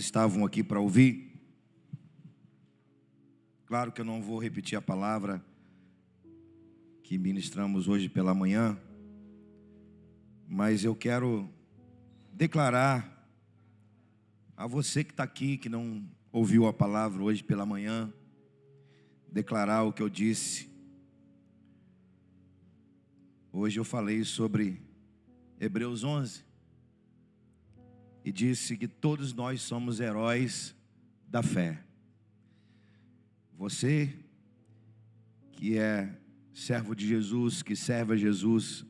estavam aqui para ouvir. Claro que eu não vou repetir a palavra que ministramos hoje pela manhã, mas eu quero declarar a você que está aqui, que não ouviu a palavra hoje pela manhã, declarar o que eu disse. Hoje eu falei sobre Hebreus 11 e disse que todos nós somos heróis da fé. Você que é servo de Jesus, que serve a Jesus,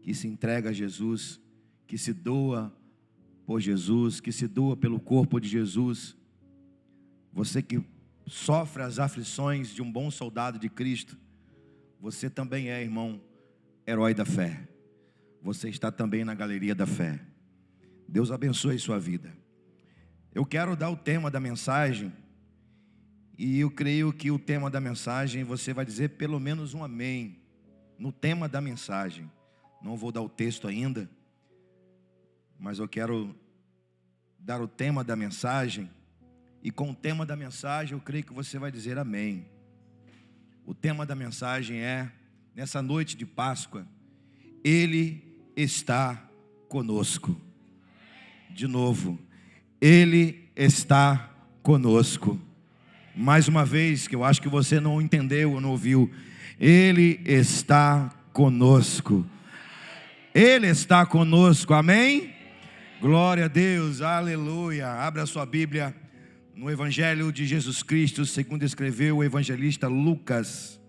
que se entrega a Jesus, que se doa por Jesus, que se doa pelo corpo de Jesus, você que sofre as aflições de um bom soldado de Cristo, você também é, irmão, herói da fé. Você está também na galeria da fé. Deus abençoe sua vida. Eu quero dar o tema da mensagem, e eu creio que o tema da mensagem, você vai dizer pelo menos um amém no tema da mensagem. Não vou dar o texto ainda, mas eu quero dar o tema da mensagem, e com o tema da mensagem eu creio que você vai dizer amém. O tema da mensagem é, nessa noite de Páscoa, Ele está conosco. De novo, Ele está conosco. Mais uma vez, que eu acho que você não entendeu ou não ouviu. Ele está conosco. Ele está conosco, amém? Glória a Deus, aleluia. Abra a sua Bíblia no Evangelho de Jesus Cristo, segundo escreveu o evangelista Lucas.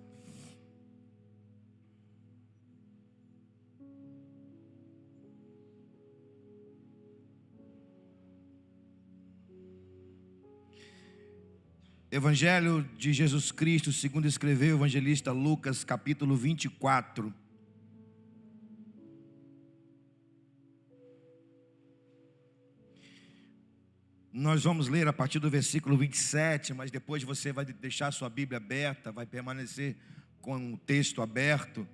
Evangelho de Jesus Cristo, segundo escreveu o evangelista Lucas, capítulo 24. Nós vamos ler a partir do versículo 27, mas depois você vai deixar sua Bíblia aberta, vai permanecer com o texto aberto.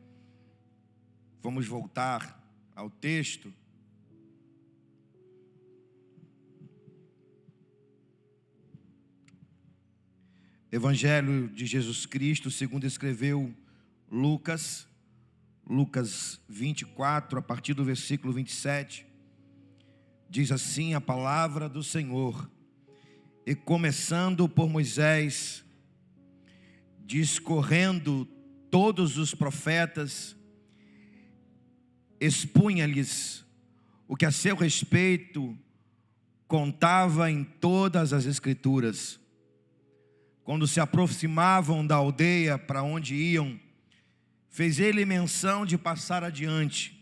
Vamos voltar ao texto. Evangelho de Jesus Cristo, segundo escreveu Lucas 24, a partir do versículo 27, diz assim a palavra do Senhor: e começando por Moisés, discorrendo todos os profetas, expunha-lhes o que a seu respeito contava em todas as Escrituras. Quando se aproximavam da aldeia para onde iam, fez ele menção de passar adiante.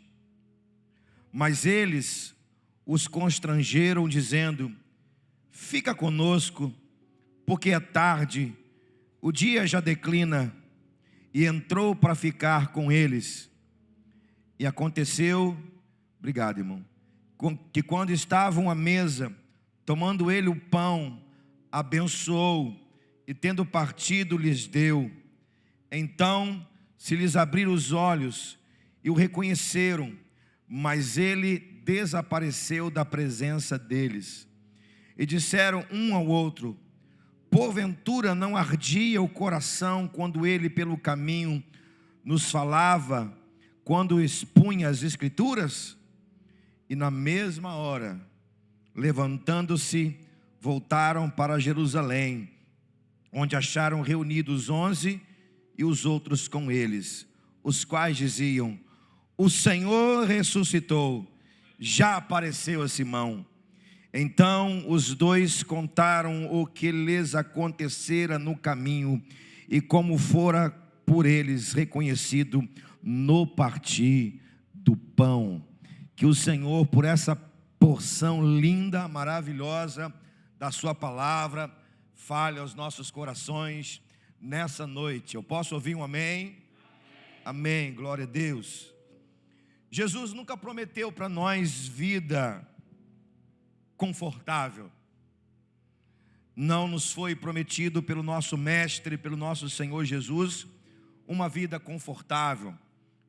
Mas eles os constrangeram, dizendo: fica conosco, porque é tarde, o dia já declina. E entrou para ficar com eles. E aconteceu, obrigado, irmão, que quando estavam à mesa, tomando ele o pão, abençoou, e tendo partido lhes deu. Então se lhes abriram os olhos e o reconheceram, mas ele desapareceu da presença deles. E disseram um ao outro: porventura não ardia o coração quando ele pelo caminho nos falava, quando expunha as Escrituras? E na mesma hora, levantando-se, voltaram para Jerusalém, onde acharam reunidos 11 e os outros com eles, os quais diziam: o Senhor ressuscitou, já apareceu a Simão. Então os dois contaram o que lhes acontecera no caminho e como fora por eles reconhecido no partir do pão. Que o Senhor, por essa porção linda, maravilhosa da sua palavra, fale aos nossos corações nessa noite. Eu posso ouvir um amém? Amém, glória a Deus. Jesus nunca prometeu para nós vida confortável. Não nos foi prometido pelo nosso Mestre, pelo nosso Senhor Jesus, uma vida confortável.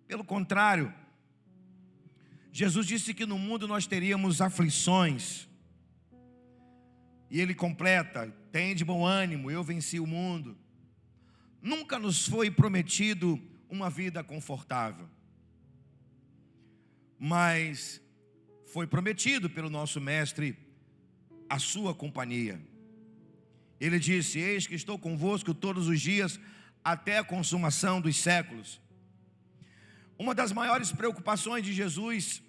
Pelo contrário, Jesus disse que no mundo nós teríamos aflições. E ele completa: tem de bom ânimo, eu venci o mundo. Nunca nos foi prometido uma vida confortável, mas foi prometido pelo nosso mestre a sua companhia. Ele disse: eis que estou convosco todos os dias, até a consumação dos séculos. Uma das maiores preocupações de Jesus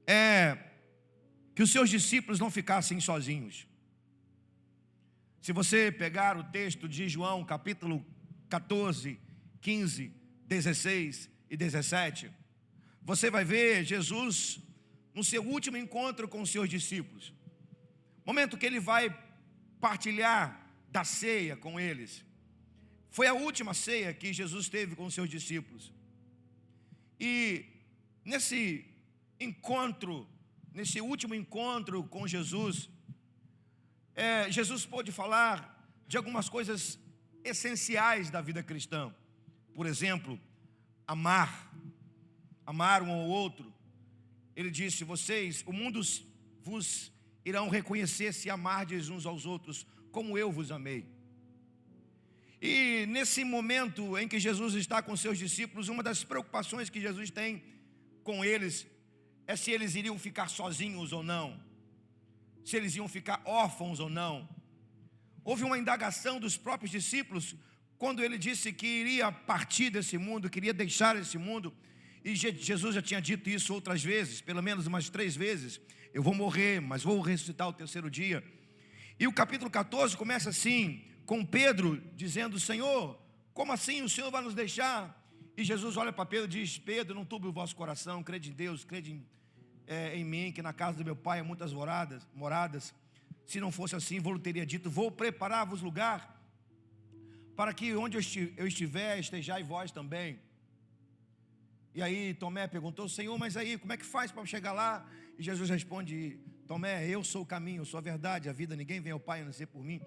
é que os seus discípulos não ficassem sozinhos. Se você pegar o texto de João, capítulo 14, 15, 16 e 17, você vai ver Jesus no seu último encontro com os seus discípulos. Momento que ele vai partilhar da ceia com eles. Foi a última ceia que Jesus teve com os seus discípulos. E nesse encontro, nesse último encontro com Jesus, Jesus pôde falar de algumas coisas essenciais da vida cristã. Por exemplo, amar um ao outro. Ele disse: o mundo vos irão reconhecer se amardes uns aos outros, como eu vos amei. E nesse momento em que Jesus está com seus discípulos, uma das preocupações que Jesus tem com eles é se eles iriam ficar sozinhos ou não, se eles iam ficar órfãos ou não. Houve uma indagação dos próprios discípulos quando ele disse que iria partir desse mundo, queria deixar esse mundo. E Jesus já tinha dito isso outras vezes, pelo menos umas 3 vezes: eu vou morrer, mas vou ressuscitar ao 3º dia. E o capítulo 14 começa assim, com Pedro dizendo: Senhor, como assim o Senhor vai nos deixar? E Jesus olha para Pedro e diz: Pedro, não turbe o vosso coração, crede em Deus, crede em mim, que na casa do meu pai há muitas moradas. Se não fosse assim, vou teria dito: vou preparar-vos lugar, para que onde eu estiver, estejais vós também. E aí Tomé perguntou: Senhor, mas aí como é que faz para chegar lá? E Jesus responde: Tomé, eu sou o caminho, eu sou a verdade, a vida, ninguém vem ao Pai a não ser por mim.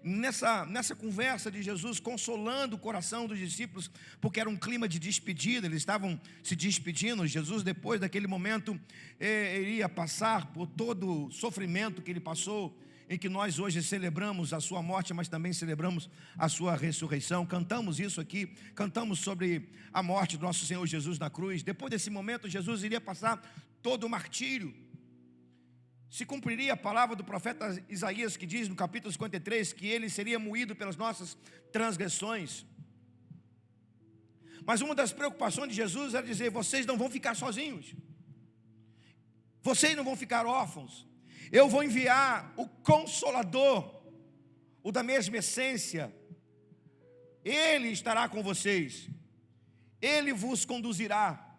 Nessa conversa de Jesus, consolando o coração dos discípulos, porque era um clima de despedida, eles estavam se despedindo. Jesus, depois daquele momento, iria passar por todo o sofrimento que ele passou, em que nós hoje celebramos a sua morte, mas também celebramos a sua ressurreição. Cantamos isso aqui, cantamos sobre a morte do nosso Senhor Jesus na cruz. Depois desse momento, Jesus iria passar todo o martírio. Se cumpriria a palavra do profeta Isaías, que diz no capítulo 53, que ele seria moído pelas nossas transgressões. Mas uma das preocupações de Jesus era dizer: vocês não vão ficar sozinhos, vocês não vão ficar órfãos. Eu vou enviar o Consolador, o da mesma essência. Ele estará com vocês, ele vos conduzirá,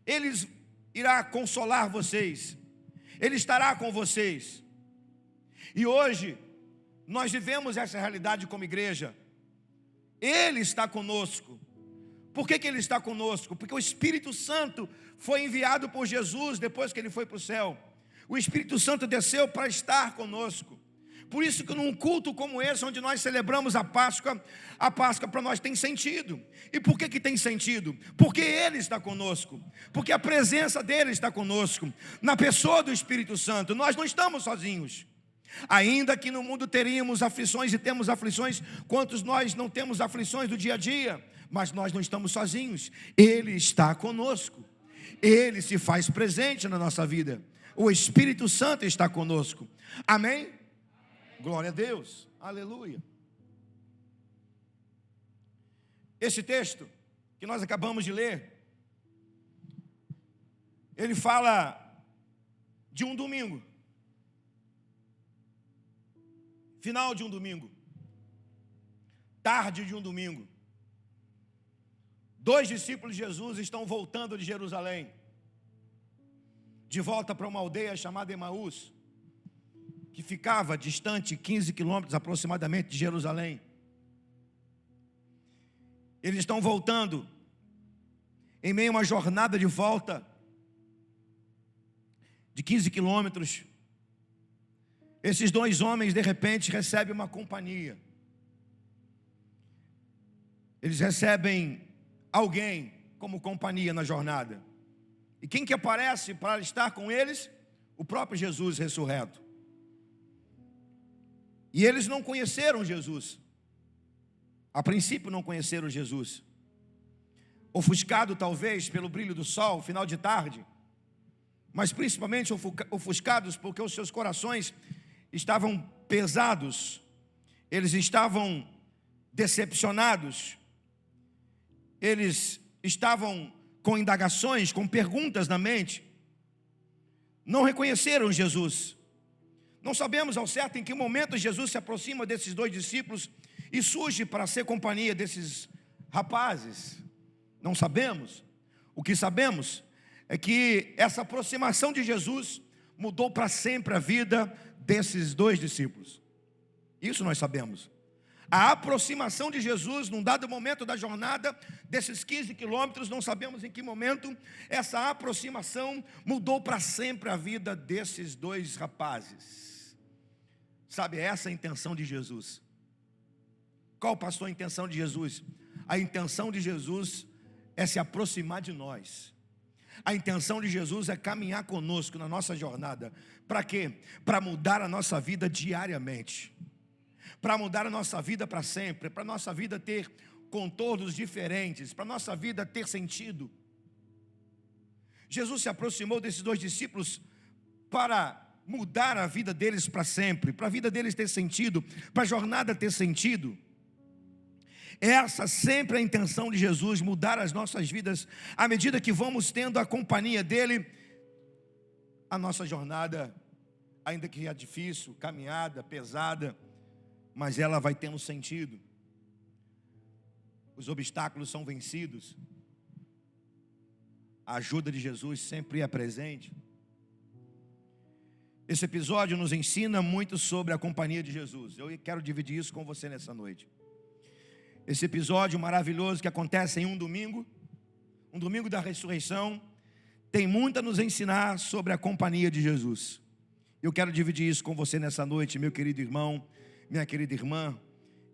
ele irá consolar vocês, ele estará com vocês. E hoje nós vivemos essa realidade como igreja. Ele está conosco. Por que ele está conosco? Porque o Espírito Santo foi enviado por Jesus depois que ele foi para o céu. O Espírito Santo desceu para estar conosco. Por isso que num culto como esse, onde nós celebramos a Páscoa para nós tem sentido. E por que tem sentido? Porque Ele está conosco, porque a presença dEle está conosco, na pessoa do Espírito Santo. Nós não estamos sozinhos. Ainda que no mundo teríamos aflições, e temos aflições, quantos nós não temos aflições do dia a dia? Mas nós não estamos sozinhos. Ele está conosco, Ele se faz presente na nossa vida. O Espírito Santo está conosco. Amém? Glória a Deus, aleluia. Esse texto que nós acabamos de ler, ele fala de um domingo, final de um domingo, tarde de um domingo. 2 discípulos de Jesus estão voltando de Jerusalém, de volta para uma aldeia chamada Emaús, que ficava distante 15 quilômetros aproximadamente de Jerusalém. Eles estão voltando em meio a uma jornada de volta de 15 quilômetros. Esses 2 homens de repente recebem uma companhia. Eles recebem alguém como companhia na jornada. E quem que aparece para estar com eles? O próprio Jesus ressurreto. E eles não conheceram Jesus. A princípio não conheceram Jesus. Ofuscado talvez pelo brilho do sol, final de tarde, mas principalmente ofuscados porque os seus corações estavam pesados, eles estavam decepcionados, eles estavam com indagações, com perguntas na mente, não reconheceram Jesus. Não sabemos ao certo em que momento Jesus se aproxima desses dois discípulos e surge para ser companhia desses rapazes. Não sabemos. O que sabemos é que essa aproximação de Jesus mudou para sempre a vida desses dois discípulos. Isso nós sabemos. A aproximação de Jesus, num dado momento da jornada, desses 15 quilômetros, não sabemos em que momento, essa aproximação mudou para sempre a vida desses dois rapazes. Sabe, essa é a intenção de Jesus. Qual, pastor, a intenção de Jesus? A intenção de Jesus é se aproximar de nós. A intenção de Jesus é caminhar conosco na nossa jornada. Para quê? Para mudar a nossa vida diariamente. Para mudar a nossa vida para sempre. Para a nossa vida ter contornos diferentes. Para a nossa vida ter sentido. Jesus se aproximou desses dois discípulos para mudar a vida deles para sempre. Para a vida deles ter sentido. Para a jornada ter sentido. Essa sempre é a intenção de Jesus, mudar as nossas vidas, à medida que vamos tendo a companhia dEle, a nossa jornada, ainda que é difícil, caminhada, pesada, mas ela vai tendo sentido. Os obstáculos são vencidos, a ajuda de Jesus sempre é presente. Esse episódio nos ensina muito sobre a companhia de Jesus. Eu quero dividir isso com você nessa noite. Esse episódio maravilhoso que acontece em um domingo da ressurreição, tem muito a nos ensinar sobre a companhia de Jesus. Eu quero dividir isso com você nessa noite, meu querido irmão, minha querida irmã,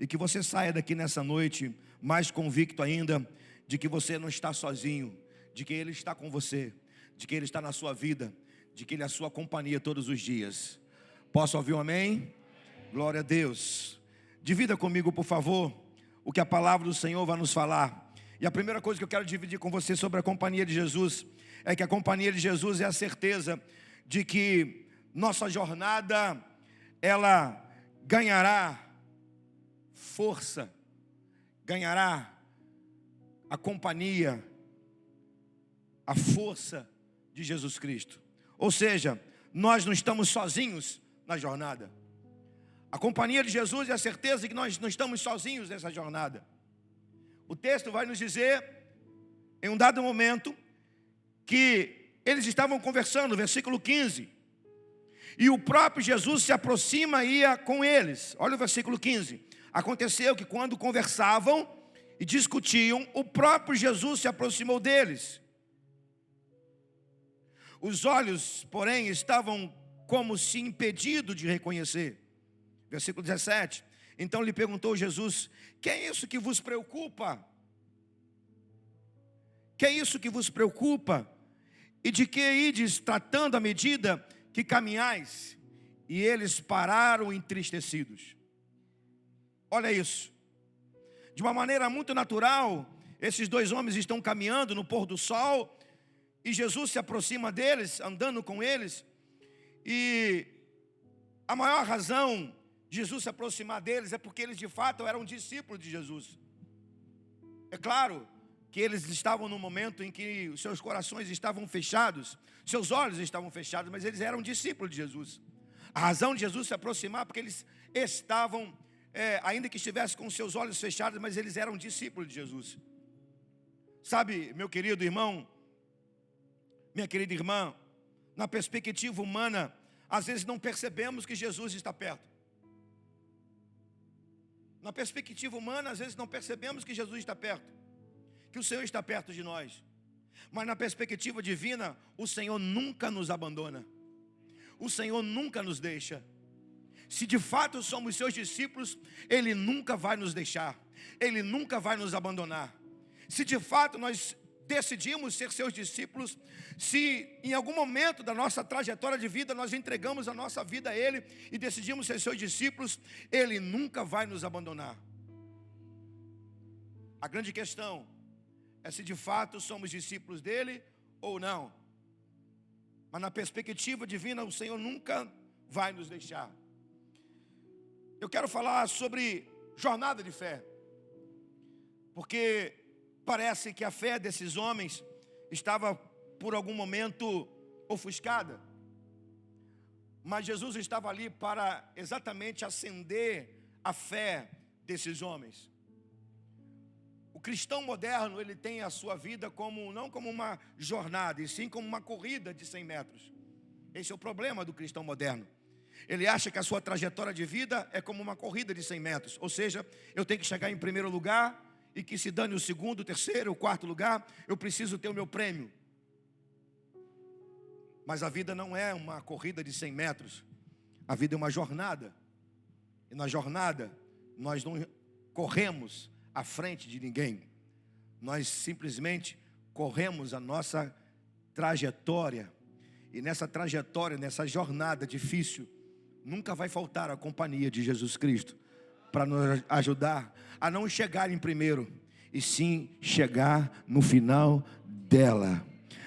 e que você saia daqui nessa noite mais convicto ainda de que você não está sozinho, de que Ele está com você, de que Ele está na sua vida, de que Ele é a sua companhia todos os dias. Posso ouvir um amém? Glória a Deus. Divida comigo, por favor, o que a palavra do Senhor vai nos falar. E a primeira coisa que eu quero dividir com você sobre a companhia de Jesus é que a companhia de Jesus é a certeza de que nossa jornada, ela ganhará força, ganhará a companhia, a força de Jesus Cristo. Ou seja, nós não estamos sozinhos na jornada. A companhia de Jesus é a certeza de que nós não estamos sozinhos nessa jornada. O texto vai nos dizer, em um dado momento, que eles estavam conversando, versículo 15. E o próprio Jesus se aproxima e ia com eles. Olha o versículo 15. Aconteceu que quando conversavam e discutiam, o próprio Jesus se aproximou deles. Os olhos, porém, estavam como se impedidos de reconhecer. Versículo 17. Então lhe perguntou Jesus: que é isso que vos preocupa? Que é isso que vos preocupa? E de que ides tratando à medida que caminhais? E eles pararam entristecidos. Olha isso. De uma maneira muito natural, esses dois homens estão caminhando no pôr do sol, e Jesus se aproxima deles, andando com eles. E a maior razão de Jesus se aproximar deles é porque eles de fato eram discípulos de Jesus. É claro que eles estavam num momento em que os seus corações estavam fechados, seus olhos estavam fechados, mas eles eram discípulos de Jesus. A razão de Jesus se aproximar é porque eles estavam, ainda que estivessem com seus olhos fechados, mas eles eram discípulos de Jesus. Sabe, meu querido irmão, minha querida irmã, na perspectiva humana, às vezes não percebemos que Jesus está perto. Na perspectiva humana, às vezes não percebemos que Jesus está perto, que o Senhor está perto de nós. Mas na perspectiva divina, o Senhor nunca nos abandona. O Senhor nunca nos deixa. Se de fato somos seus discípulos, Ele nunca vai nos deixar. Ele nunca vai nos abandonar. Se de fato nós decidimos ser seus discípulos, se em algum momento da nossa trajetória de vida nós entregamos a nossa vida a Ele e decidimos ser seus discípulos, Ele nunca vai nos abandonar. A grande questão é se de fato somos discípulos dEle ou não. Mas na perspectiva divina, o Senhor nunca vai nos deixar. Eu quero falar sobre jornada de fé, porque parece que a fé desses homens estava por algum momento ofuscada, mas Jesus estava ali para exatamente acender a fé desses homens. O cristão moderno, ele tem a sua vida não como uma jornada, e sim como uma corrida de 100 metros. Esse é o problema do cristão moderno. Ele acha que a sua trajetória de vida é como uma corrida de 100 metros. Ou seja, eu tenho que chegar em primeiro lugar, e que se dane o segundo, o terceiro, o quarto lugar, eu preciso ter o meu prêmio. Mas a vida não é uma corrida de 100 metros. A vida é uma jornada. E na jornada, nós não corremos à frente de ninguém. Nós simplesmente corremos a nossa trajetória. E nessa trajetória, nessa jornada difícil, nunca vai faltar a companhia de Jesus Cristo para nos ajudar a não chegar em primeiro, e sim chegar no final dela.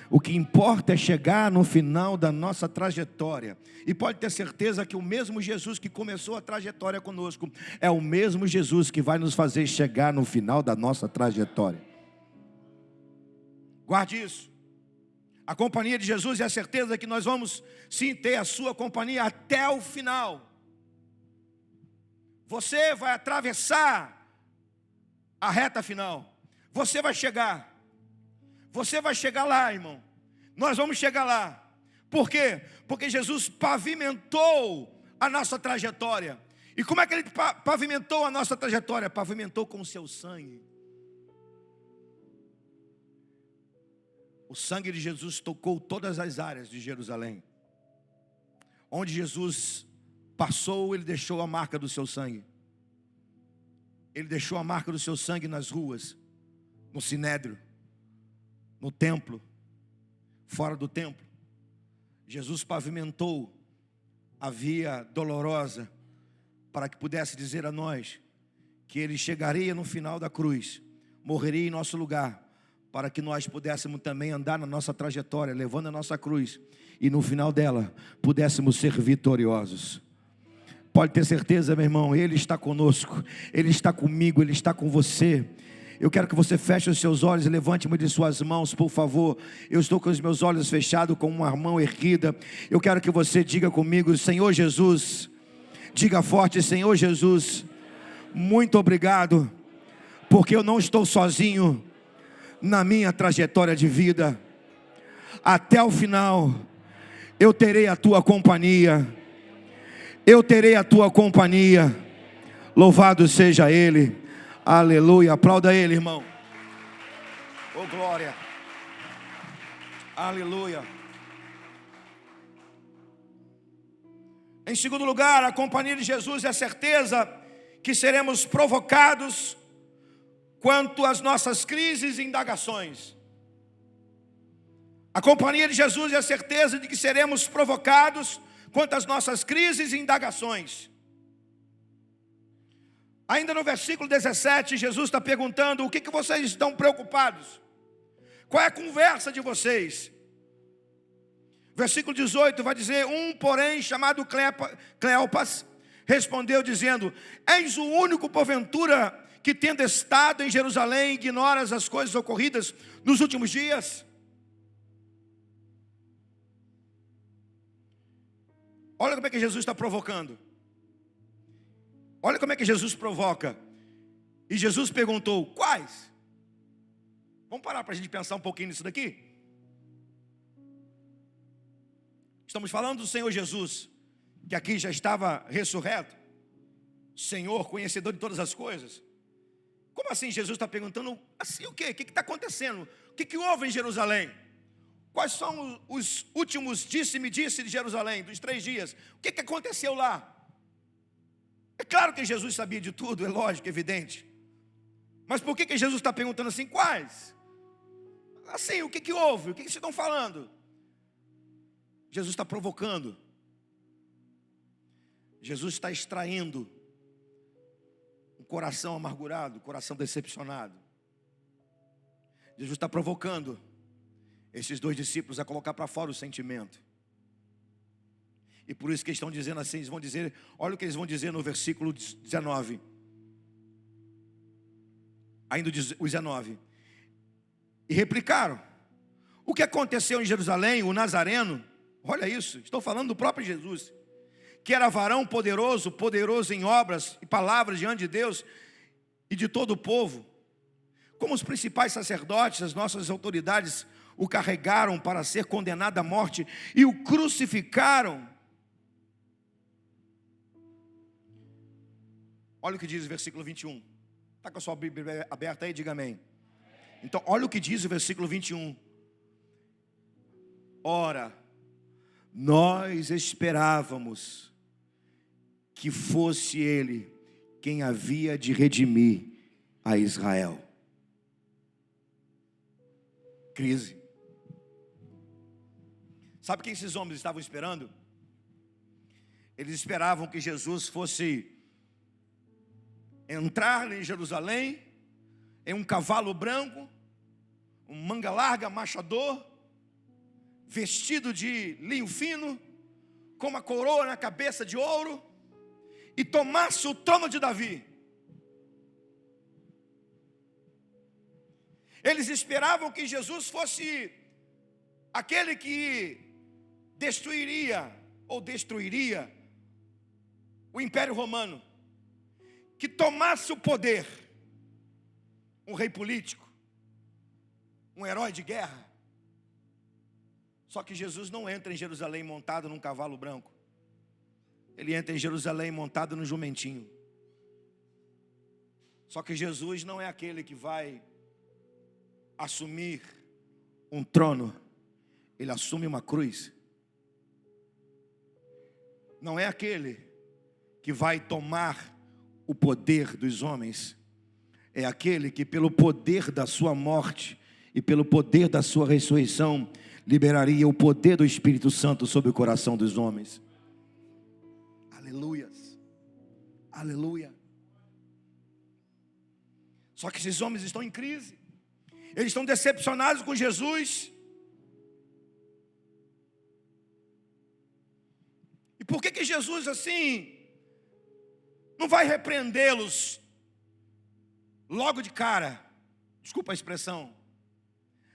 O que importa é chegar no final da nossa trajetória. E pode ter certeza que o mesmo Jesus que começou a trajetória conosco é o mesmo Jesus que vai nos fazer chegar no final da nossa trajetória. Guarde isso. A companhia de Jesus é a certeza que nós vamos sim ter a sua companhia até o final. Você vai atravessar a reta final. Você vai chegar. Você vai chegar lá, irmão. Nós vamos chegar lá. Por quê? Porque Jesus pavimentou a nossa trajetória. E como é que Ele pavimentou a nossa trajetória? Pavimentou com o seu sangue. O sangue de Jesus tocou todas as áreas de Jerusalém. Onde Jesus passou, Ele deixou a marca do seu sangue. Ele deixou a marca do seu sangue nas ruas, no sinédrio, no templo, fora do templo. Jesus pavimentou a via dolorosa para que pudesse dizer a nós que Ele chegaria no final da cruz, morreria em nosso lugar, para que nós pudéssemos também andar na nossa trajetória, levando a nossa cruz, e no final dela pudéssemos ser vitoriosos. Pode ter certeza, meu irmão, Ele está conosco, Ele está comigo, Ele está com você. Eu quero que você feche os seus olhos e levante uma de suas mãos, por favor. Eu estou com os meus olhos fechados, com uma mão erguida. Eu quero que você diga comigo: Senhor Jesus. Diga forte: Senhor Jesus, muito obrigado, porque eu não estou sozinho na minha trajetória de vida. Até o final eu terei a tua companhia. Eu terei a tua companhia. Louvado seja Ele. Aleluia. Aplauda Ele, irmão. Oh, glória. Aleluia. Em segundo lugar, a companhia de Jesus é a certeza que seremos provocados quanto às nossas crises e indagações. A companhia de Jesus é a certeza de que seremos provocados quanto às nossas crises e indagações. Ainda no versículo 17, Jesus está perguntando: o que vocês estão preocupados? Qual é a conversa de vocês? Versículo 18 vai dizer: um, porém, chamado Cleopas, respondeu dizendo: és o único, porventura, que tendo estado em Jerusalém, ignoras as coisas ocorridas nos últimos dias? Olha como é que Jesus está provocando. Olha como é que Jesus provoca. E Jesus perguntou: quais? Vamos parar para a gente pensar um pouquinho nisso daqui? Estamos falando do Senhor Jesus, que aqui já estava ressurreto, Senhor, conhecedor de todas as coisas. Como assim Jesus está perguntando? Assim o quê? O que está acontecendo? O que houve em Jerusalém? Quais são os últimos disse-me-disse de Jerusalém, dos 3 dias? O que aconteceu lá? É claro que Jesus sabia de tudo, é lógico, evidente. Mas por que Jesus está perguntando assim, quais? Assim, o que houve? O que vocês estão falando? Jesus está provocando. Jesus está extraindo um coração amargurado, um coração decepcionado. Jesus está provocando esses dois discípulos a colocar para fora o sentimento. E por isso que eles estão dizendo assim, eles vão dizer, olha o que eles vão dizer no versículo 19. Ainda o 19. E replicaram: o que aconteceu em Jerusalém, o Nazareno, olha isso, estou falando do próprio Jesus, que era varão poderoso, poderoso em obras e palavras diante de Deus e de todo o povo. Como os principais sacerdotes, as nossas autoridades, o carregaram para ser condenado à morte e o crucificaram. Olha o que diz o versículo 21. Está com a sua Bíblia aberta aí? Diga amém. Então, olha o que diz o versículo 21. Ora, nós esperávamos que fosse Ele quem havia de redimir a Israel. Crise. Sabe quem esses homens estavam esperando? Eles esperavam que Jesus fosse entrar em Jerusalém em um cavalo branco, um manga larga, machador, vestido de linho fino, com uma coroa na cabeça de ouro, e tomasse o trono de Davi. Eles esperavam que Jesus fosse aquele que destruiria o Império Romano, que tomasse o poder, um rei político, um herói de guerra. Só que Jesus não entra em Jerusalém montado num cavalo branco. Ele entra em Jerusalém montado no jumentinho. Só que Jesus não é aquele que vai assumir um trono. Ele assume uma cruz. Não é aquele que vai tomar o poder dos homens. É aquele que pelo poder da sua morte e pelo poder da sua ressurreição liberaria o poder do Espírito Santo sobre o coração dos homens. Aleluias. Aleluia. Só que esses homens estão em crise. Eles estão decepcionados com Jesus. E por que Jesus assim não vai repreendê-los logo de cara? Desculpa a expressão.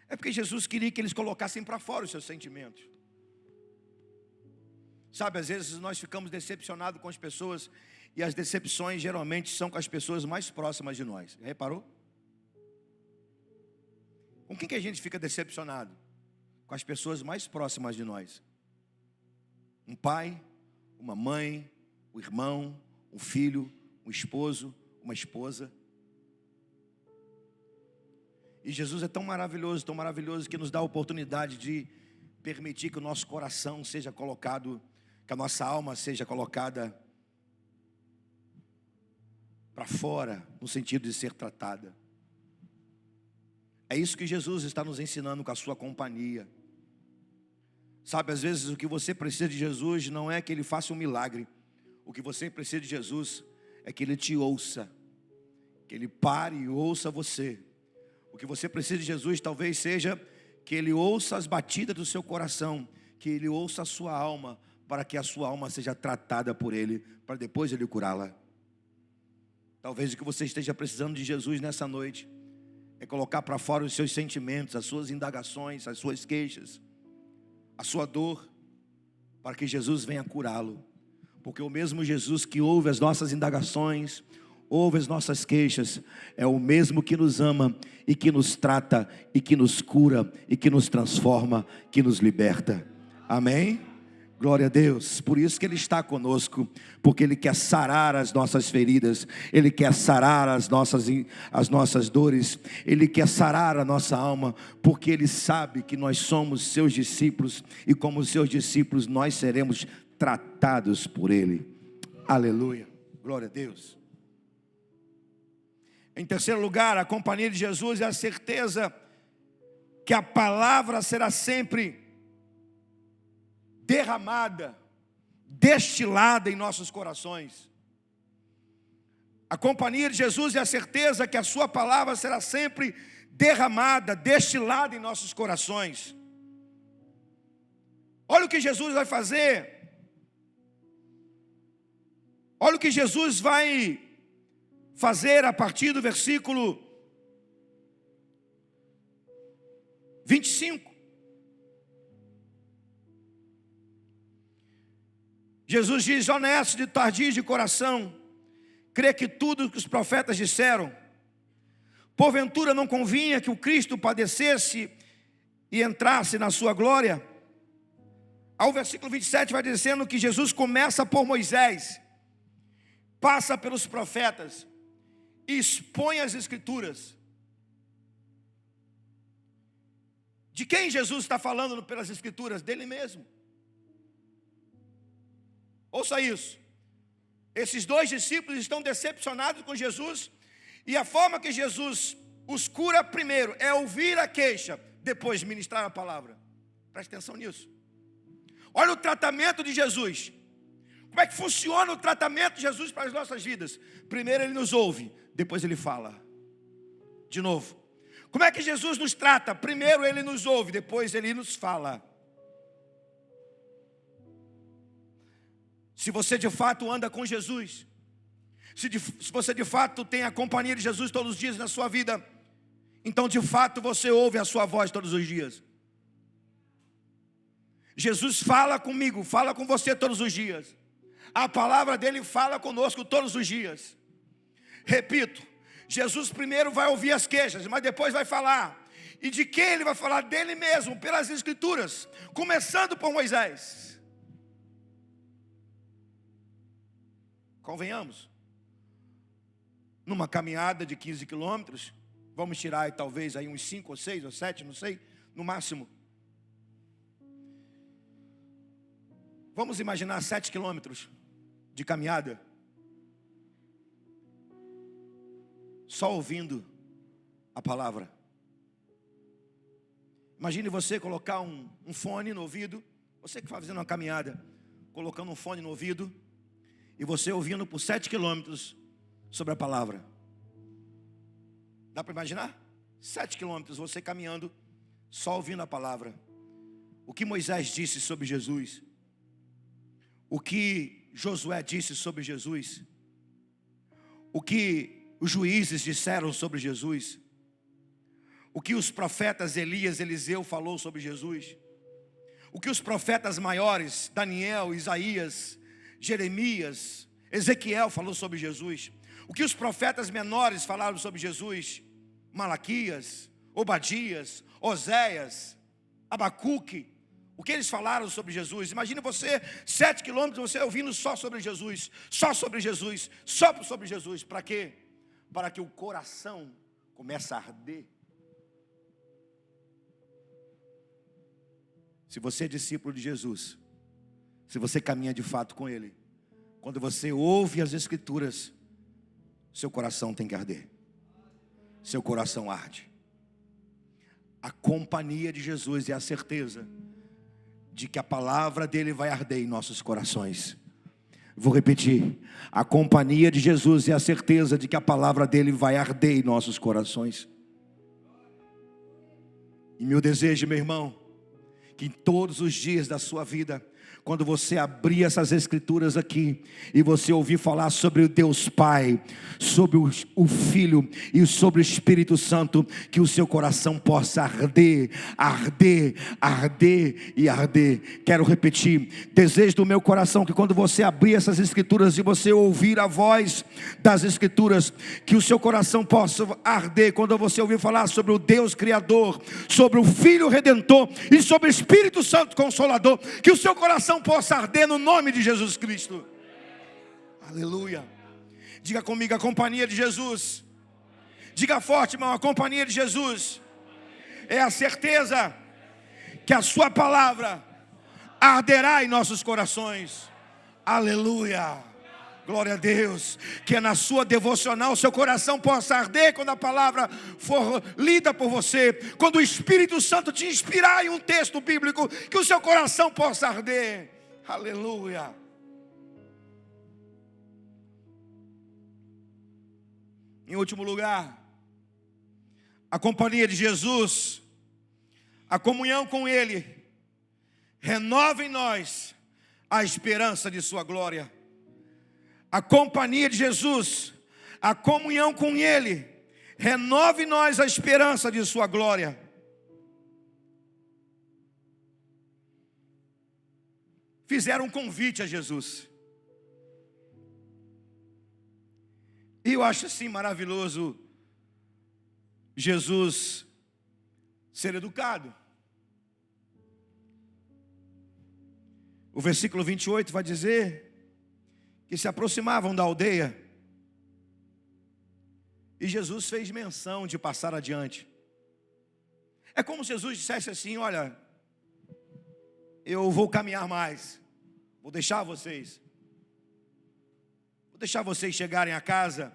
É porque Jesus queria que eles colocassem para fora os seus sentimentos. Sabe, às vezes nós ficamos decepcionados com as pessoas, e as decepções geralmente são com as pessoas mais próximas de nós. Já reparou? Com quem que a gente fica decepcionado? Com as pessoas mais próximas de nós. Um pai, uma mãe, um irmão, um filho, um esposo, uma esposa. E Jesus é tão maravilhoso, que nos dá a oportunidade de permitir que o nosso coração seja colocado, que a nossa alma seja colocada para fora, no sentido de ser tratada. É isso que Jesus está nos ensinando com a sua companhia. Sabe, às vezes o que você precisa de Jesus não é que Ele faça um milagre. O que você precisa de Jesus é que Ele te ouça, que Ele pare e ouça você. O que você precisa de Jesus talvez seja que Ele ouça as batidas do seu coração, que Ele ouça a sua alma, para que a sua alma seja tratada por Ele, para depois Ele curá-la. Talvez o que você esteja precisando de Jesus nessa noite é colocar para fora os seus sentimentos, as suas indagações, as suas queixas, a sua dor, para que Jesus venha curá-lo. Porque o mesmo Jesus que ouve as nossas indagações, ouve as nossas queixas, é o mesmo que nos ama e que nos trata e que nos cura e que nos transforma, que nos liberta. Amém? Glória a Deus. Por isso que Ele está conosco, porque Ele quer sarar as nossas feridas, Ele quer sarar as nossas dores, Ele quer sarar a nossa alma, porque Ele sabe que nós somos seus discípulos, e como seus discípulos nós seremos tratados por Ele. Aleluia. Glória a Deus. Em terceiro lugar, a companhia de Jesus é a certeza que a palavra será sempre derramada, destilada em nossos corações. A companhia de Jesus é a certeza que a sua palavra será sempre derramada, destilada em nossos corações. Olha o que Jesus vai fazer. Olha o que Jesus vai fazer a partir do versículo 25. Jesus diz: honesto e tardio de coração, crê que tudo que os profetas disseram. Porventura não convinha que o Cristo padecesse e entrasse na sua glória? Ao versículo 27 vai dizendo que Jesus começa por Moisés, passa pelos profetas e expõe as escrituras. De quem Jesus está falando pelas escrituras? Dele mesmo. Ouça isso. Esses dois discípulos estão decepcionados com Jesus, e a forma que Jesus os cura primeiro é ouvir a queixa, depois ministrar a palavra. Preste atenção nisso. Olha o tratamento de Jesus. Como é que funciona o tratamento de Jesus para as nossas vidas? Primeiro ele nos ouve, depois ele fala. De novo. Como é que Jesus nos trata? Primeiro ele nos ouve, depois ele nos fala. Se você de fato anda com Jesus, se você de fato tem a companhia de Jesus todos os dias na sua vida, então de fato você ouve a sua voz todos os dias. Jesus fala comigo, fala com você todos os dias. A palavra dele fala conosco todos os dias. Repito, Jesus primeiro vai ouvir as queixas, mas depois vai falar. E de quem ele vai falar? Dele mesmo, pelas escrituras, começando por Moisés. Convenhamos, numa caminhada de 15 quilômetros, vamos tirar aí, talvez aí uns 5 ou 6 ou 7, não sei, no máximo. Vamos imaginar 7 quilômetros de caminhada, só ouvindo a palavra. Imagine você colocar um fone no ouvido, você que está fazendo uma caminhada, colocando um fone no ouvido, e você ouvindo por 7 quilômetros sobre a palavra. Dá para imaginar? 7 quilômetros você caminhando, só ouvindo a palavra. O que Moisés disse sobre Jesus, o que Josué disse sobre Jesus, o que os juízes disseram sobre Jesus, o que os profetas Elias, Eliseu falou sobre Jesus, o que os profetas maiores, Daniel, Isaías, Jeremias, Ezequiel falou sobre Jesus, o que os profetas menores falaram sobre Jesus, Malaquias, Obadias, Oséias, Abacuque, o que eles falaram sobre Jesus. Imagina você, 7 quilômetros, você ouvindo só sobre Jesus, só sobre Jesus, só sobre Jesus. Para quê? Para que o coração comece a arder. Se você é discípulo de Jesus, se você caminha de fato com Ele, quando você ouve as Escrituras, seu coração tem que arder. Seu coração arde. A companhia de Jesus é a certeza de que a palavra dele vai arder em nossos corações. Vou repetir. A companhia de Jesus é a certeza de que a palavra dele vai arder em nossos corações. E meu desejo, meu irmão, que em todos os dias da sua vida, quando você abrir essas escrituras aqui e você ouvir falar sobre o Deus Pai, sobre o Filho e sobre o Espírito Santo, que o seu coração possa arder, arder, arder e arder. Quero repetir, desejo do meu coração que quando você abrir essas escrituras e você ouvir a voz das escrituras, que o seu coração possa arder quando você ouvir falar sobre o Deus Criador, sobre o Filho Redentor e sobre o Espírito Santo Consolador, que o seu coração possa arder no nome de Jesus Cristo. Aleluia. Diga comigo, a companhia de Jesus. Diga forte, irmão, a companhia de Jesus é a certeza que a sua palavra arderá em nossos corações. Aleluia. Glória a Deus. Que na sua devocional seu coração possa arder quando a palavra for lida por você. Quando o Espírito Santo te inspirar em um texto bíblico, que o seu coração possa arder. Aleluia. Em último lugar, a companhia de Jesus, a comunhão com Ele, renova em nós a esperança de sua glória. A companhia de Jesus, a comunhão com Ele, renova em nós a esperança de sua glória. Fizeram um convite a Jesus. E eu acho assim maravilhoso Jesus ser educado. O versículo 28 vai dizer que se aproximavam da aldeia e Jesus fez menção de passar adiante. É como se Jesus dissesse assim: olha, eu vou caminhar mais, vou deixar vocês chegarem a casa,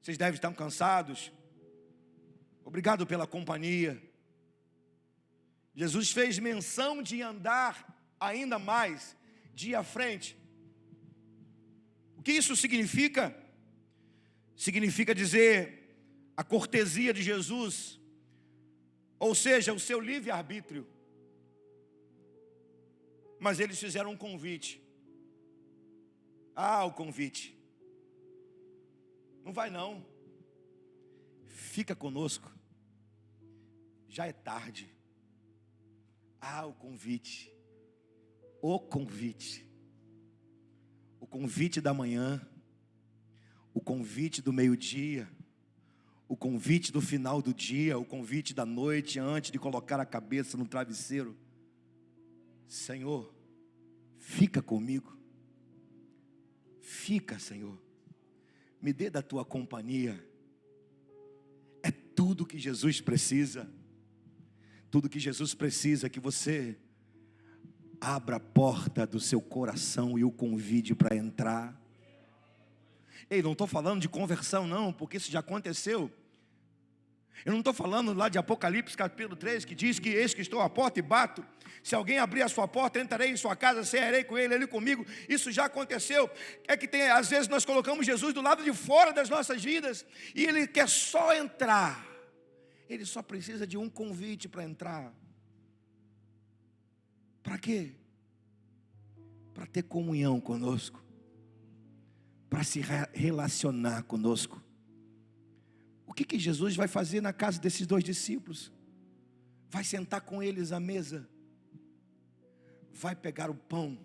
vocês devem estar cansados, obrigado pela companhia. Jesus fez menção de andar ainda mais, dia à frente. O que isso significa? Significa dizer a cortesia de Jesus, ou seja, o seu livre-arbítrio. Mas eles fizeram um convite. O convite. Não vai não. Fica conosco. Já é tarde. O convite. O convite. O convite da manhã. O convite do meio-dia. O convite do final do dia. O convite da noite, antes de colocar a cabeça no travesseiro. Senhor, fica comigo. Fica, Senhor. Me dê da tua companhia. É tudo que Jesus precisa. Tudo que Jesus precisa é que você abra a porta do seu coração e o convide para entrar. Ei, não estou falando de conversão não, porque isso já aconteceu. Eu não estou falando lá de Apocalipse capítulo 3, que diz que eis que estou à porta e bato. Se alguém abrir a sua porta, entrarei em sua casa, cearei com ele comigo. Isso já aconteceu. É que às vezes nós colocamos Jesus do lado de fora das nossas vidas e Ele quer só entrar. Ele só precisa de um convite para entrar. Para quê? Para ter comunhão conosco. Para se relacionar conosco. O que Jesus vai fazer na casa desses dois discípulos? Vai sentar com eles à mesa. Vai pegar o pão.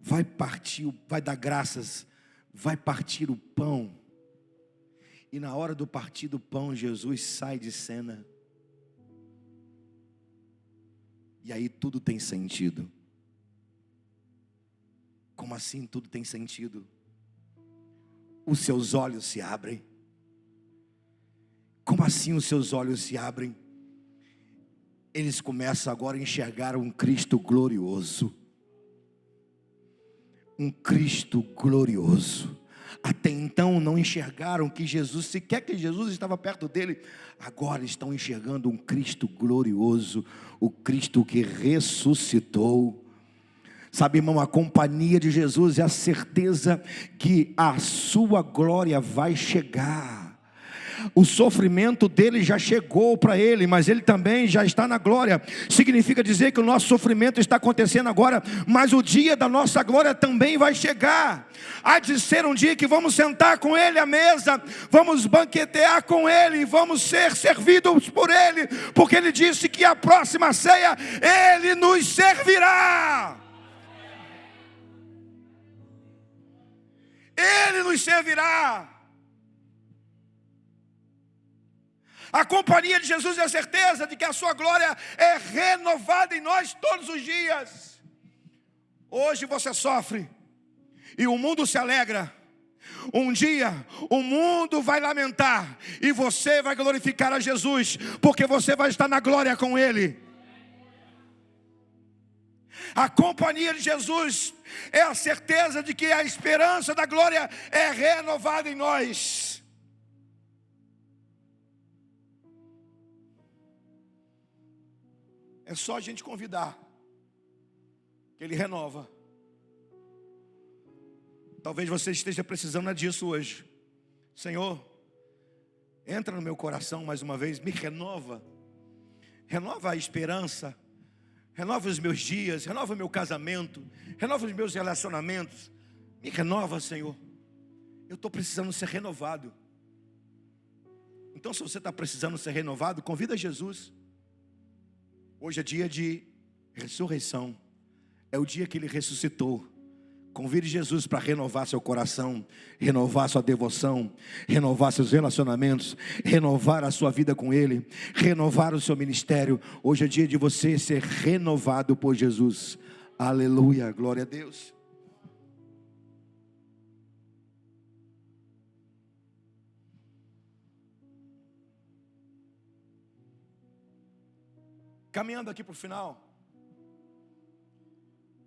Vai partir, vai dar graças. Vai partir o pão. E na hora do partir do pão, Jesus sai de cena. E aí tudo tem sentido. Como assim tudo tem sentido? Os seus olhos se abrem. Como assim os seus olhos se abrem? Eles começam agora a enxergar um Cristo glorioso. Um Cristo glorioso. Até então não enxergaram que Jesus, sequer que Jesus estava perto dele. Agora estão enxergando um Cristo glorioso. O Cristo que ressuscitou. Sabe, irmão, a companhia de Jesus é a certeza que a sua glória vai chegar. O sofrimento dele já chegou para ele, mas ele também já está na glória. Significa dizer que o nosso sofrimento está acontecendo agora, mas o dia da nossa glória também vai chegar. Há de ser um dia que vamos sentar com ele à mesa, vamos banquetear com ele, vamos ser servidos por ele, porque ele disse que a próxima ceia ele nos servirá. Ele nos servirá. A companhia de Jesus é a certeza de que a sua glória é renovada em nós todos os dias. Hoje você sofre e o mundo se alegra. Um dia o mundo vai lamentar e você vai glorificar a Jesus, porque você vai estar na glória com Ele. A companhia de Jesus é a certeza de que a esperança da glória é renovada em nós. É só a gente convidar, que Ele renova. Talvez você esteja precisando disso hoje. Senhor, entra no meu coração mais uma vez, me renova. Renova a esperança. Renova os meus dias, renova o meu casamento, renova os meus relacionamentos. Me renova, Senhor. Eu estou precisando ser renovado. Então, se você está precisando ser renovado, convida Jesus. Hoje é dia de ressurreição. É o dia que Ele ressuscitou. Convide Jesus para renovar seu coração, renovar sua devoção, renovar seus relacionamentos, renovar a sua vida com Ele, renovar o seu ministério. Hoje é dia de você ser renovado por Jesus. Aleluia, glória a Deus. Caminhando aqui para o final,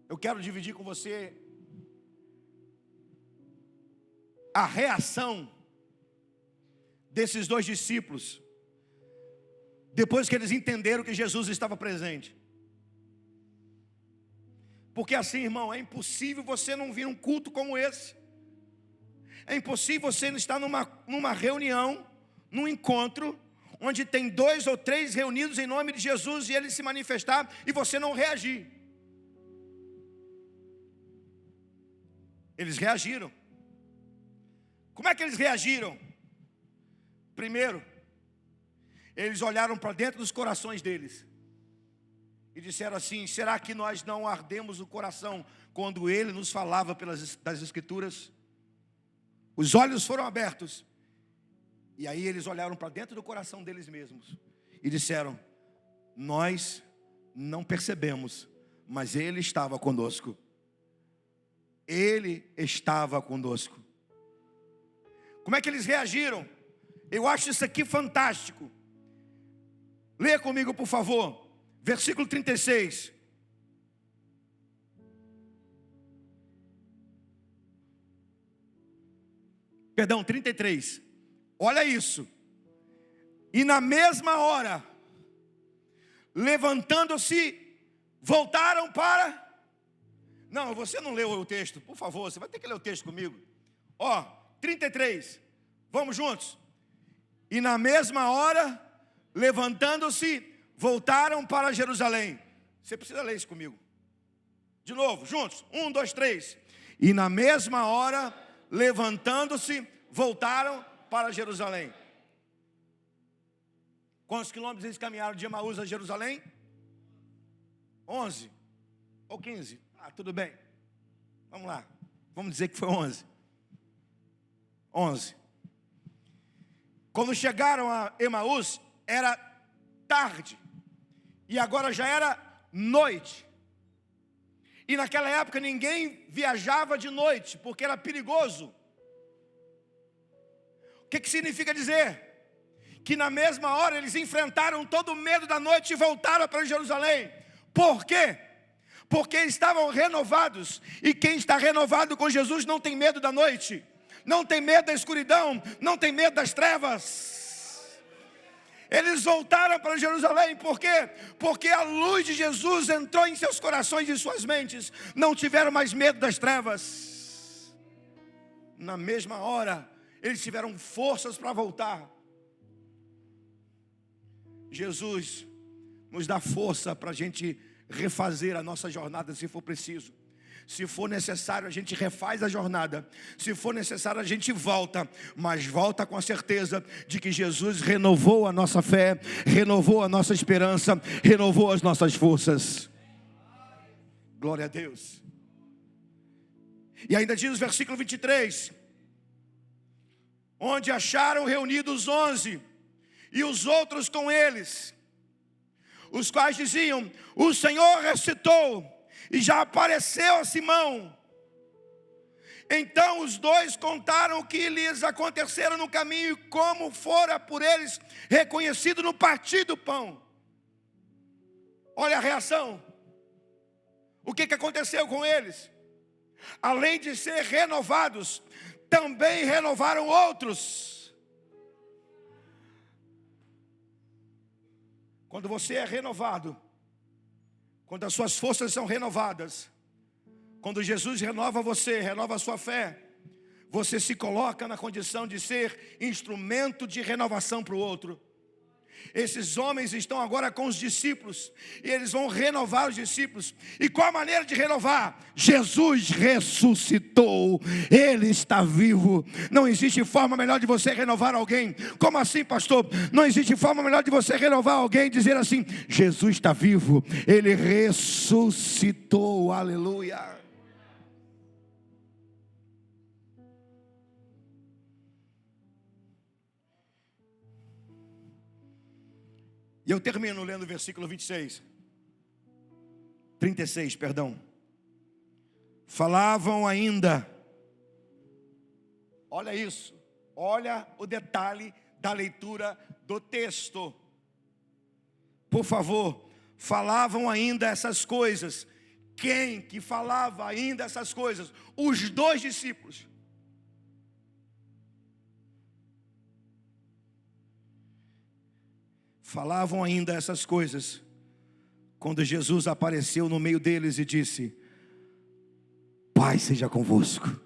eu quero dividir com você a reação desses dois discípulos, depois que eles entenderam que Jesus estava presente. Porque assim, irmão, é impossível você não vir um culto como esse. É impossível você não estar numa reunião, num encontro, onde tem 2 ou 3 reunidos em nome de Jesus, e Ele se manifestar, e você não reagir. Eles reagiram. Como é que eles reagiram? Primeiro, eles olharam para dentro dos corações deles e disseram assim: será que nós não ardemos o coração quando Ele nos falava das Escrituras? Os olhos foram abertos, e aí eles olharam para dentro do coração deles mesmos e disseram: nós não percebemos, mas Ele estava conosco. Ele estava conosco. Como é que eles reagiram? Eu acho isso aqui fantástico. Leia comigo, por favor, versículo 36. Perdão, 33. Olha isso. E na mesma hora, levantando-se, voltaram para... Não, você não leu o texto, por favor, você vai ter que ler o texto comigo. 33, vamos juntos. E na mesma hora, levantando-se, voltaram para Jerusalém. Você precisa ler isso comigo. De novo, juntos, 1, 2, 3. E na mesma hora, levantando-se, voltaram para Jerusalém. Quantos quilômetros eles caminharam de Emaús a Jerusalém? 11 ou 15? Tudo bem. Vamos lá. Vamos dizer que foi 11. 11. Quando chegaram a Emaús, era tarde. E agora já era noite. E naquela época ninguém viajava de noite, porque era perigoso. O que significa dizer? Que na mesma hora eles enfrentaram todo o medo da noite e voltaram para Jerusalém. Por quê? Porque estavam renovados. E quem está renovado com Jesus não tem medo da noite, não tem medo da escuridão, não tem medo das trevas. Eles voltaram para Jerusalém. Por quê? Porque a luz de Jesus entrou em seus corações e suas mentes. Não tiveram mais medo das trevas. Na mesma hora, eles tiveram forças para voltar. Jesus nos dá força para a gente refazer a nossa jornada se for preciso. Se for necessário, a gente refaz a jornada. Se for necessário, a gente volta. Mas volta com a certeza de que Jesus renovou a nossa fé, renovou a nossa esperança, renovou as nossas forças. Glória a Deus. E ainda diz o versículo 23. Onde acharam reunidos 11, e os outros com eles, os quais diziam: o Senhor ressuscitou e já apareceu a Simão. Então os dois contaram o que lhes acontecera no caminho e como fora por eles reconhecido no partir do pão. Olha a reação. O que aconteceu com eles? Além de ser renovados, também renovaram outros. Quando você é renovado, quando as suas forças são renovadas, quando Jesus renova você, renova a sua fé, você se coloca na condição de ser instrumento de renovação para o outro. Esses homens estão agora com os discípulos, e eles vão renovar os discípulos. E qual a maneira de renovar? Jesus ressuscitou, Ele está vivo. Não existe forma melhor de você renovar alguém. Como assim, pastor? Não existe forma melhor de você renovar alguém e dizer assim: Jesus está vivo, Ele ressuscitou, aleluia. E eu termino lendo o versículo 36, perdão. Falavam ainda, olha isso, olha o detalhe da leitura do texto. Por favor, falavam ainda essas coisas. Quem que falava ainda essas coisas? Os 2 discípulos. Falavam ainda essas coisas, quando Jesus apareceu no meio deles e disse: Pai seja convosco.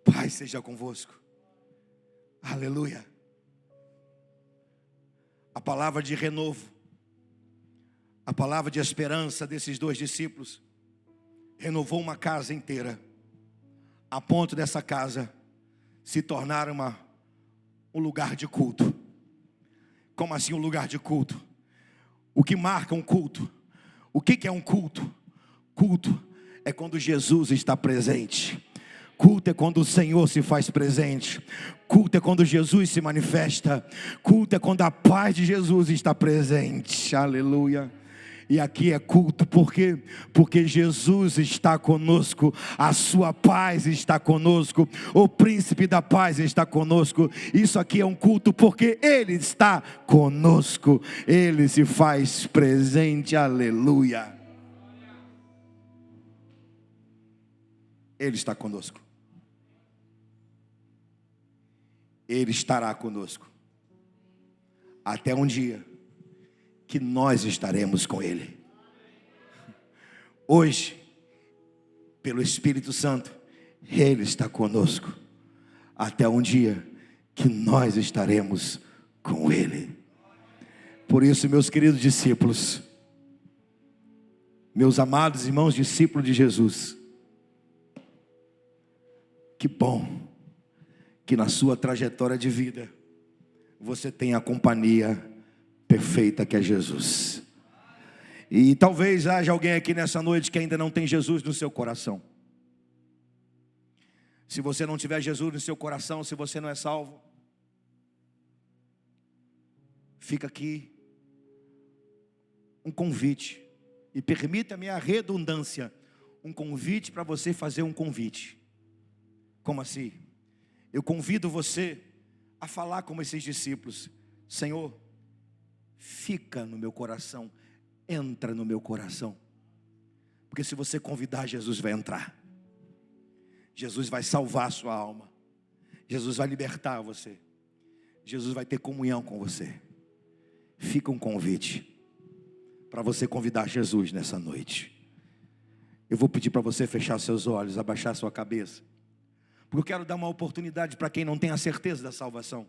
Pai seja convosco. Aleluia. A palavra de renovo, a palavra de esperança desses 2 discípulos, renovou uma casa inteira, a ponto dessa casa se tornar um lugar de culto. Como assim um lugar de culto? O que marca um culto? O que é um culto? Culto é quando Jesus está presente. Culto é quando o Senhor se faz presente. Culto é quando Jesus se manifesta. Culto é quando a paz de Jesus está presente. Aleluia. E aqui é culto, por quê? Porque Jesus está conosco, a sua paz está conosco, o príncipe da paz está conosco. Isso aqui é um culto porque Ele está conosco, Ele se faz presente, aleluia. Ele está conosco, Ele estará conosco, até um dia que nós estaremos com Ele. Hoje, pelo Espírito Santo, Ele está conosco, até um dia que nós estaremos com Ele. Por isso, meus queridos discípulos, meus amados irmãos discípulos de Jesus, que bom que na sua trajetória de vida você tenha a companhia perfeita que é Jesus. E talvez haja alguém aqui nessa noite que ainda não tem Jesus no seu coração. Se você não tiver Jesus no seu coração, se você não é salvo, fica aqui um convite, e permita-me a redundância, um convite para você fazer um convite. Como assim? Eu convido você a falar como esses discípulos: Senhor, fica no meu coração, entra no meu coração. Porque se você convidar, Jesus vai entrar. Jesus vai salvar a sua alma. Jesus vai libertar você. Jesus vai ter comunhão com você. Fica um convite para você convidar Jesus nessa noite. Eu vou pedir para você fechar seus olhos, abaixar sua cabeça, porque eu quero dar uma oportunidade para quem não tem a certeza da salvação.